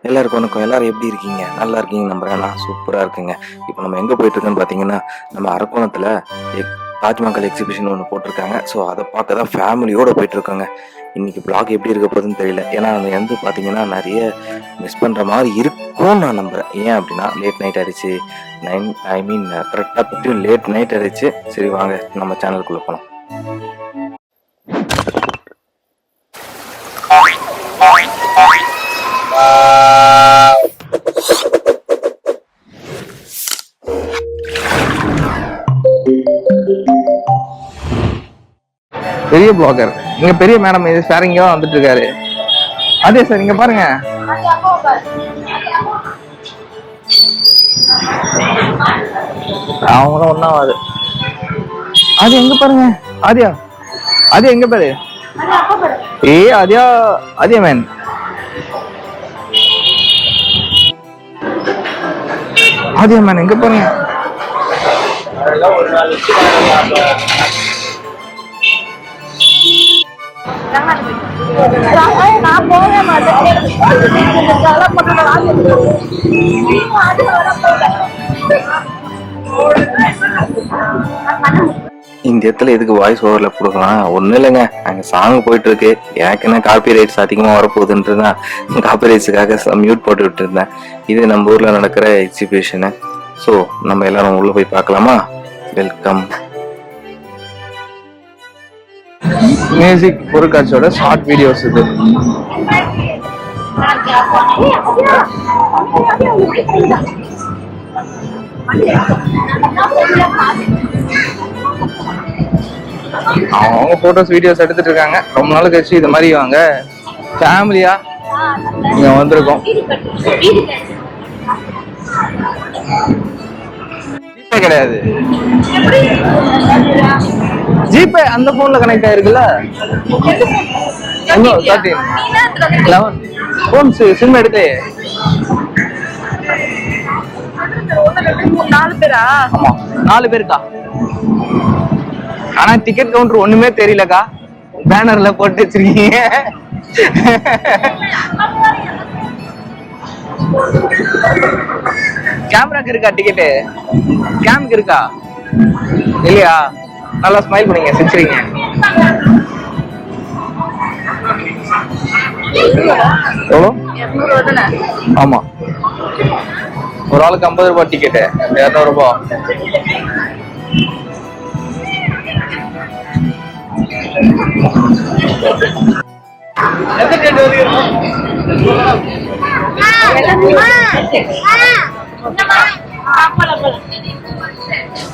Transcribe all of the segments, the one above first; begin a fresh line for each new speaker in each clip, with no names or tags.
எல்லாருக்கும் வணக்கம். எல்லாரும் எப்படி இருக்கீங்க? நல்லா இருக்கீங்க நம்புறேன். நான் சூப்பராக இருக்குங்க. இப்போ நம்ம எங்கே போயிட்டுருக்கோன்னு பார்த்தீங்கன்னா, நம்ம அரக்கோணத்தில் தாஜ்மஹால் எக்ஸிபிஷன் ஒன்று போட்டிருக்காங்க. ஸோ அதை பார்க்க தான் ஃபேமிலியோடு போயிட்டுருக்கோங்க. இன்றைக்கி பிளாக் எப்படி இருக்க போகுதுன்னு தெரியல. ஏன்னா அது வந்து பார்த்தீங்கன்னா நிறைய மிஸ் பண்ணுற மாதிரி இருக்கும்னு நான் நம்புகிறேன். ஏன் அப்படின்னா லேட் நைட் ஆகிடுச்சு. கரெக்டாக பற்றியும் லேட் நைட் ஆகிடுச்சு. சரி வாங்க நம்ம சேனலுக்குள்ளே போகலாம்.
பெரிய பிளாகர் இங்க பெரிய மேடம் இது சார் இங்க வந்துட்டு இருக்காரு. அதே சார் இங்க பாருங்க. அவங்களும் ஒன்னாவது. அது எங்க பாருங்க. ஆதியா அது எங்க பாரு. ஆதியா ஆதியா மேன். ஆதியா மேன் எங்க பாருங்க.
நான் போக மாட்டேன்.
இந்த இடத்துல எதுக்கு வாய்ஸ் ஓவர்ல கொடுக்கலாம்? ஒன்றும் இல்லைங்க, அங்கே சாங் போயிட்டு இருக்கு. எனக்கு என்ன காப்பி ரைட்ஸ் அதிகமாக வரப்போகுதுன்ட்டு தான் காப்பி ரைட்ஸுக்காக மியூட் போட்டு விட்டு இருந்தேன். இது நம்ம ஊரில் நடக்கிற எக்ஸிபிஷனு. ஸோ நம்ம எல்லாரும் உள்ளே போய் பார்க்கலாமா? வெல்கம்.
மியூசிக் பொருட்காட்சியோட ஷார்ட் வீடியோஸ் இது. அவங்க போட்டோஸ் வீடியோஸ் எடுத்துட்டு இருக்காங்க. ரொம்ப நாள் கழிச்சு இது மாதிரி வாங்க ஃபேமிலியா இங்க வந்திருக்கோம். ஜிபே கிடையாது, ஜிபே அந்த போன்ல கனெக்ட் ஆயிருக்குல்ல. 11 போன் சிம் எடுத்து
4 பேரா?
ஆமா 4 பேருக்கா. ஆனா டிக்கெட் கவுண்டர் ஒண்ணுமே தெரியலக்கா. பேனர்ல போட்டு வச்சிருக்கீங்க. கேமராக்கு இருக்கா டிக்கெட்டு? கேமுக்கு இருக்கா இல்லையா? நல்லா ஸ்மைல் பண்ணீங்க, சிரிச்சிருங்க. எவ்வளோ? ஆமா, ஒரு ஆளுக்கு 50 ரூபாய் டிக்கெட்டு, 200 ரூபாய்.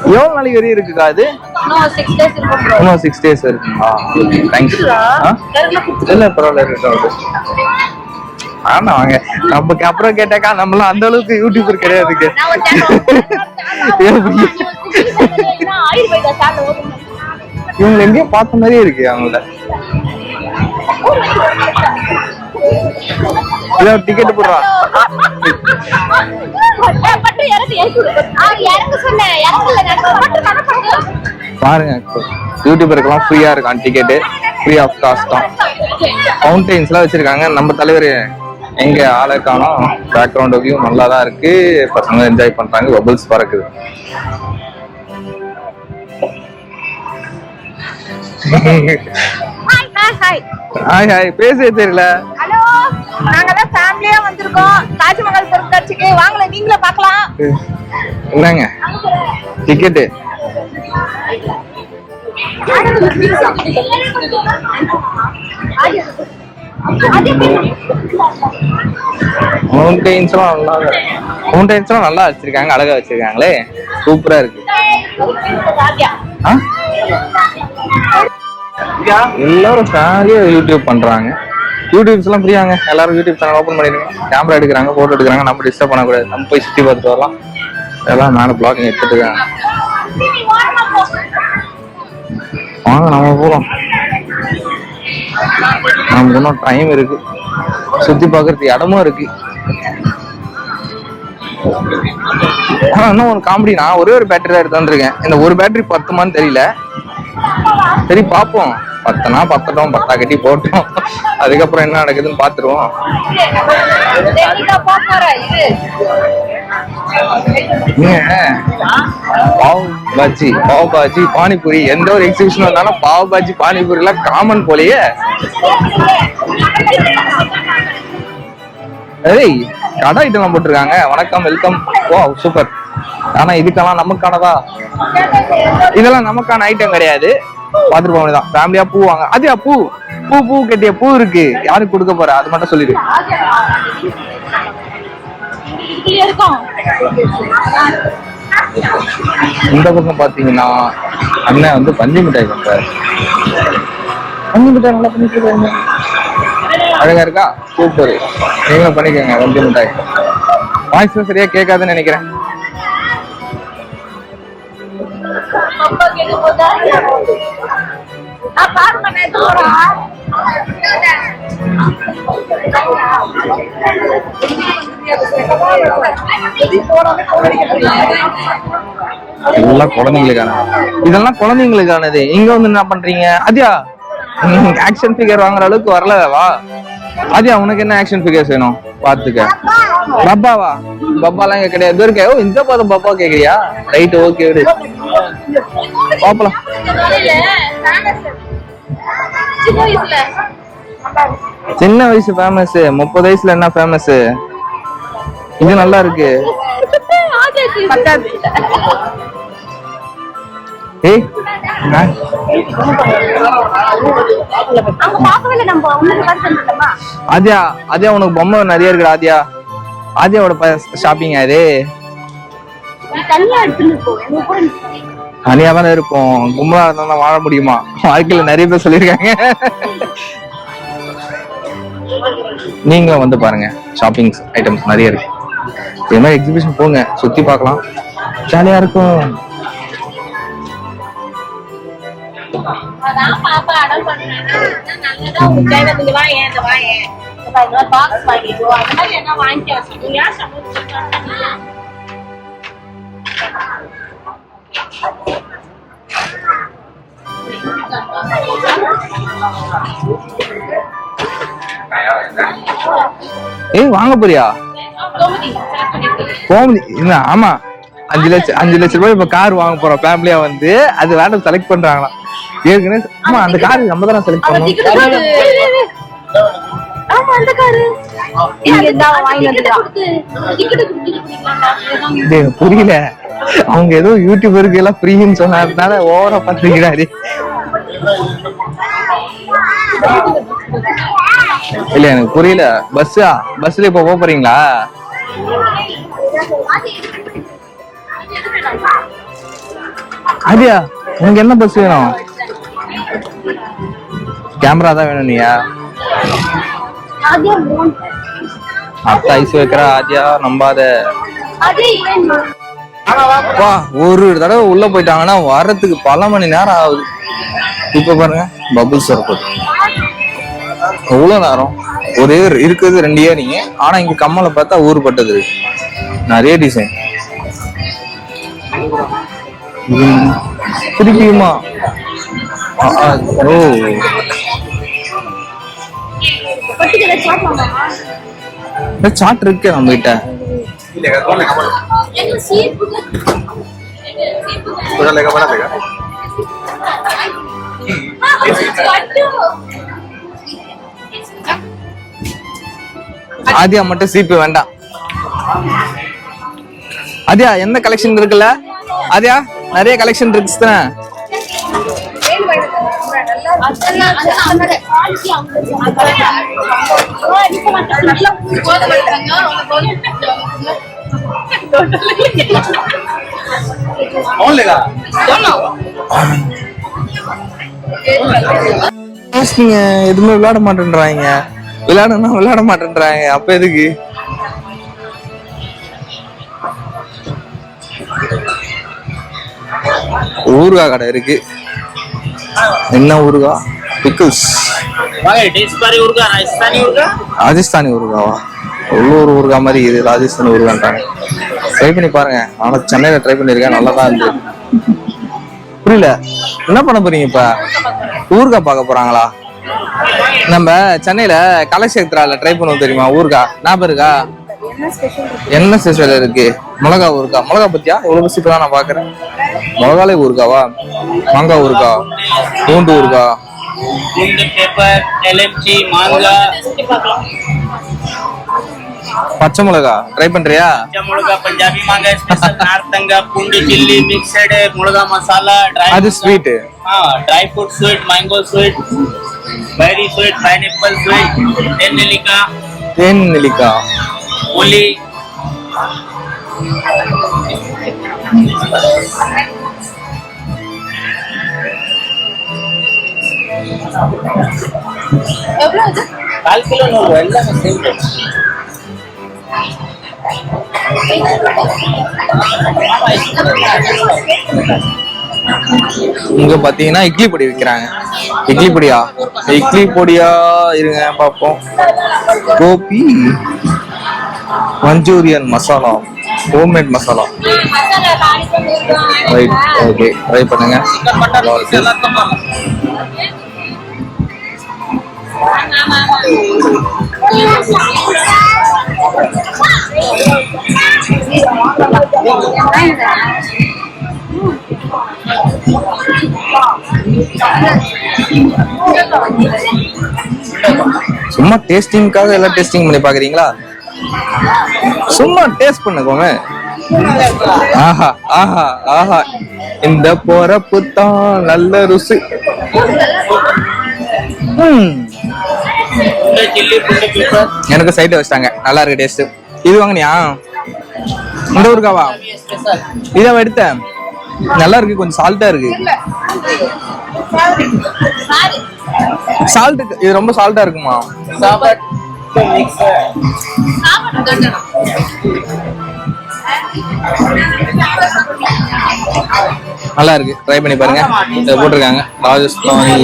எவ்வளவு நாளைக்கு வரையும் இருக்குக்கா அது? 6 days இருக்குங்களா? தேங்க்ஸ். இல்ல பரவாயில்ல. ஆனா வாங்க, நமக்கு அப்புறம் கேட்டாக்கா நம்மளாம் அந்த அளவுக்கு யூடியூபர் கிடையாதுங்க. இவங்க எங்கேயோ பார்த்த மாதிரியே இருக்கு அவங்கள. டிக்கெட் போடுறா பாருங்க. யூடியூபருக்கெல்லாம் ஃப்ரீயா இருக்கான் டிக்கெட்டு, ஃப்ரீ ஆஃப் காஸ்ட் தான். ஃபவுண்டைன்ஸ் எல்லாம் வச்சிருக்காங்க. நம்ம தலைவர் எங்க ஆளை காணோம். பேக்ரவுண்ட் வியூ நல்லா தான் இருக்கு. பசங்க என்ஜாய் பண்றாங்க. பபிள்ஸ் பறக்குது. Hi hi. பேசவே தெரியல.
ஹலோ, நாங்க தான் ஃபேமிலியா வந்திருக்கோம் தாஜ்மஹால் பொருட்காட்சிக்கு. வாங்கல, நீங்களே பார்க்கலாம்.
என்னங்க டிக்கெட்டு? ஃபவுண்டைன்ஸ்லாம் நல்லா வச்சிருக்காங்க, அழகா வச்சிருக்காங்களே. சூப்பரா இருக்கு. எல்லாரும் ஃபேமிலியா யூடியூப் பண்றாங்க. யூடியூப்ஸ் எல்லாம் ஃப்ரீயாங்க. எல்லாரும் யூடியூப் சேனல் ஓபன் பண்ணிருங்க. கேமரா எடுக்கிறாங்க, போட்டோ எடுக்கிறாங்க. நம்ம டிஸ்டர்ப் பண்ணக்கூடாது. நம்ம போய் சுத்தி பார்த்துட்டு வரலாம். எல்லாம் மேல பிளாக்கிங் எடுத்துட்டு இருக்காங்க. வாங்க நம்ம போறோம். நமக்கு இன்னும் டைம் இருக்கு. சுத்தி பார்க்கறதுக்கு இடமும் இருக்கு. ஆனா இன்னும் ஒரு காமெடி, நான் ஒரே ஒரு பேட்டரி தான் எடுத்து வந்திருக்கேன். இந்த ஒரு பேட்டரி 10மான்னு தெரியல. சரி பாப்போம். பத்தனா பத்தட்டும், பத்தா கட்டி போட்டோம். அதுக்கப்புறம் என்ன நடக்குதுன்னு பாத்துருவோம். பாவ் பாஜி பானிபூரி எந்த ஒரு எக்ஸிபிஷன் வந்தாலும் பாவ் பாஜி பானிபூரி எல்லாம் காமன் போலயே. ஏய் கடை ஐட்டம் போட்டிருக்காங்க. வணக்கம், வெல்கம். ஓ சூப்பர். ஆனா இதுக்கெல்லாம் நமக்கானதா? இதெல்லாம் நமக்கான ஐட்டம் கிடையாது. பாத்துட்டு போக வேண்டியதான். ஃபேமிலியா பூ வாங்க. அதுயா பூ பூ பூ கட்டிய பூ இருக்கு. யாருக்கு கொடுக்க போற அது மட்டும் சொல்லிடு. இந்த பக்கம் பாத்தீங்கன்னா அண்ணன் வந்து பஞ்சு மிட்டாய் பண்றாரு. பஞ்சு மிட்டாய் நல்லா பண்ணிட்டு அழகா இருக்கா? சூப்பர். நீங்களும் பண்ணிக்கோங்க பஞ்சு மிட்டாய். வாய்ஸ் சரியா கேட்காதுன்னு நினைக்கிறேன். எல்லாம் குழந்தைங்களுக்கான, இதெல்லாம் குழந்தைங்களுக்கானது. இங்க வந்து என்ன பண்றீங்க? அதியா ஆக்ஷன் ஃபிகர் வாங்குற அளவுக்கு வரலவா? அதியா உனக்கு என்ன ஆக்ஷன் ஃபிகர்ஸ் வேணும்? பாத்துக்க. பப்பாவா? பப்பாலாம் இங்க கிடையாது. இருக்கே. ஓ இந்த பாதம் பப்பா கேக்குறியா? ரைட், ஓகே விடு. பாப்பலாம். சின்ன வயசு ஃபேமஸ், 30 வயசுல என்ன ஃபேமஸ்? இது நல்லா இருக்கு. ஏய் ஆதியா, ஆதியா உனக்கு பொம்மை நிறைய இருக்குடா. ஆதியா, ஆதியாவோட ஷாப்பிங் அது தனியா தானே இருக்கும். கும்பலா இருந்தா வாழ முடியுமா? வாழ்க்கையில நிறைய பேர் சொல்லியிருக்காங்க. நீங்களும் வந்து பாருங்க, ஷாப்பிங் ஐட்டம்ஸ் நிறைய இருக்கு. இது மாதிரி எக்ஸிபிஷன் போங்க, சுத்தி பார்க்கலாம், ஜாலியா இருக்கும். ஏய் வாங்க போறியா? கோமதி. ஆமா, 5 லட்சம் ரூபாய் இப்ப கார் வாங்க போறோம் ஃபேமிலியா வந்து. அது வேண்டாம் செலக்ட் பண்றாங்களா ஏற்கனவே? ஆமா அந்த கார் நம்ம தான் செலக்ட் பண்ணோம். புரியல. அவங்க ஏதோ யூடியூபருக்கு எல்லாம் ஃப்ரீன்னு சொன்னதுனால ஓவரா பாத்துக்கிறாரு. இல்ல எனக்கு புரியல. பஸ்ல இப்ப போறீங்களா? அதியா உனக்கு என்ன பஸ் வேணும்? கேமரா தான் வேணும். நீயா அத்த ஐஸ் வைக்கிற ஆதியா நம்பாத. வா, ஒரு தடவை உள்ள போயிட்டாங்கன்னா வர்றதுக்கு பல மணி நேரம் ஆகுது. இப்ப பாருங்க பபுள்ஸ் வரப்போது. எவ்வளவு நேரம்? ஒரே இருக்குது 2 ஏரிங்க. ஆனா இங்க கம்மலை பார்த்தா ஊறுபட்டது இருக்கு. நிறைய டிசைன். திருப்பியுமா? ஓ சாட் இருக்கு நம்ம கிட்ட. ஆதியா மட்டும் சீப்பு வேண்டாம். ஆதியா என்ன கலெக்ஷன் இருக்குல்ல? ஆதியா நிறைய கலெக்ஷன் இருக்கு. எதுவுமே விளையாட மாட்டேன்றாங்க. விளையாட மாட்டேன்றாங்க. அப்ப எதுக்கு? ஊறுகாய் கடை இருக்கு. என்ன ஊறுகாய்? பிக்கிள்ஸ். ராஜஸ்தானி ஊறுகாவா? உள்ளூர் ஊறுகாய் மாதிரி இது ராஜஸ்தானி ஊறுகான்றாங்க. ட்ரை பண்ணி பாருங்க. ஆனா சென்னையில ட்ரை பண்ணிருக்கேன், நல்லாதான் இருந்தது. புரியல, என்ன பண்ண போறீங்க இப்ப? ஊறுகாய் பார்க்க போறாங்களா? நம்ம சென்னையில கலக்ஷேத்ரால ட்ரை பண்ணுவோம் தெரியுமா ஊறுகாய், ஞாபகம் இருக்கா? என்ன ஸ்பெஷல் இருக்கு? மிளகா ஊறுகாய். மிளகா பத்தியா எவ்வளவு சூப்பரா நான் பாக்குறேன். மிளகாலே ஊறுகாவா? மாங்காய் ஊறுகாய், பூண்டு ஊறுகாய்,
पेपर LMG मांगा
பச்சை மிளகா ட்ரை பண்றியா?
मुर्गा पंजाबी मांगा स्पेशल नारतंगा पूंडी चिल्ली मिक्सड मुर्गा मसाला
அது sweet.
Dry fruit sweet mango sweet berry sweet pineapple sweet तेनलिका
தேன் நெல்லிக்காய்.
होली काल किलो नूर एल्लामे सेम रेट
இங்க பாத்தீங்கன்னா இட்லி பொடி விக்கிறாங்க. இட்லி பொடியா? இட்லி பொடியா இருங்க பாப்போம். Gobi Manchurian masala, homemade masala. Right, okay, try பண்ணுங்க. சும்மா டேஸ்டிங்காக எல்லாம் டேஸ்டிங் பண்ணி பாக்குறீங்களா? சும்மா டேஸ்ட் பண்ணுக்கோங்க. ஆஹா ஆஹா ஆஹா, இந்த போறப்பு தான் நல்ல ருசி.
चिल्ली पूंडी पेपर
எனக்கு சைடு வச்சிட்டாங்க, நல்லா இருக்கு டேஸ்ட். இது வாங்கினியா? இந்த ஊருக்காவா?
स्पेशल
இதை எடுத்தேன், நல்லா இருக்கு, கொஞ்சம் சால்ட்டா இருக்கு. சால்ட் இது ரொம்ப சால்ட்டா இருக்குமா?
साबत मिक्स है
நல்லா இருக்கு, ட்ரை பண்ணி பாருங்க. இதை போட்டிருக்காங்க ராஜஸ்தானி